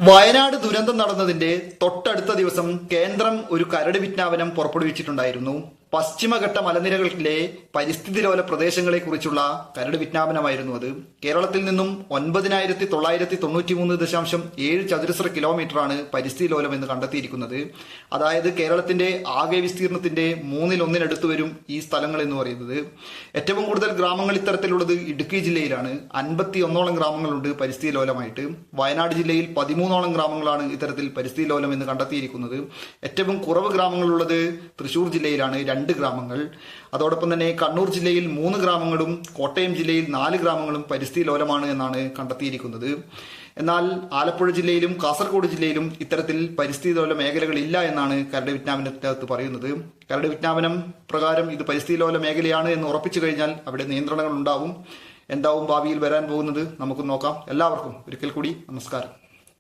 വയനാട് ദുരന്തം നടന്നതിന്റെ തൊട്ടടുത്ത ദിവസം കേന്ദ്രം ഒരു കരട് വിജ്ഞാപനം പുറപ്പെടുവിച്ചിട്ടുണ്ടായിരുന്നു. പശ്ചിമഘട്ട മലനിരകളിലെ പരിസ്ഥിതി ലോല പ്രദേശങ്ങളെ കുറിച്ചുള്ള കരട് വിജ്ഞാപനമായിരുന്നു അത്. കേരളത്തിൽ നിന്നും 9993.7 ചതുരശ്ര കിലോമീറ്ററാണ് പരിസ്ഥിതി ലോലം എന്ന് കണ്ടെത്തിയിരിക്കുന്നത്. അതായത് കേരളത്തിന്റെ ആകെ വിസ്തീർണത്തിന്റെ 1/3 വരും ഈ സ്ഥലങ്ങൾ എന്ന് പറയുന്നത്. ഏറ്റവും കൂടുതൽ ഗ്രാമങ്ങൾ ഇത്തരത്തിലുള്ളത് ഇടുക്കി ജില്ലയിലാണ്. 51ഓളം ഗ്രാമങ്ങളുണ്ട് പരിസ്ഥിതി ലോലമായിട്ട്. വയനാട് ജില്ലയിൽ 13ഓളം ഗ്രാമങ്ങളാണ് ഇത്തരത്തിൽ പരിസ്ഥിതി ലോലം എന്ന് കണ്ടെത്തിയിരിക്കുന്നത്. ഏറ്റവും കുറവ് ഗ്രാമങ്ങളുള്ളത് തൃശൂർ ജില്ലയിലാണ്, 2 ഗ്രാമങ്ങൾ. അതോടൊപ്പം തന്നെ കണ്ണൂർ ജില്ലയിൽ 3 ഗ്രാമങ്ങളും കോട്ടയം ജില്ലയിൽ 4 ഗ്രാമങ്ങളും പരിസ്ഥിതി ലോലമാണ് എന്നാണ് കണ്ടെത്തിയിരിക്കുന്നത്. എന്നാൽ ആലപ്പുഴ ജില്ലയിലും കാസർഗോഡ് ജില്ലയിലും ഇത്തരത്തിൽ പരിസ്ഥിതി ലോല മേഖലകളില്ല എന്നാണ് കരട് വിജ്ഞാപനത്തിനകത്ത് പറയുന്നത്. കരട് വിജ്ഞാപനം പ്രകാരം ഇത് പരിസ്ഥിതി ലോല മേഖലയാണ് എന്ന് ഉറപ്പിച്ചു കഴിഞ്ഞാൽ അവിടെ നിയന്ത്രണങ്ങൾ ഉണ്ടാവും. എന്താവും ഭാവിയിൽ വരാൻ പോകുന്നത് നമുക്ക് നോക്കാം. എല്ലാവർക്കും ഒരിക്കൽ കൂടി നമസ്കാരം.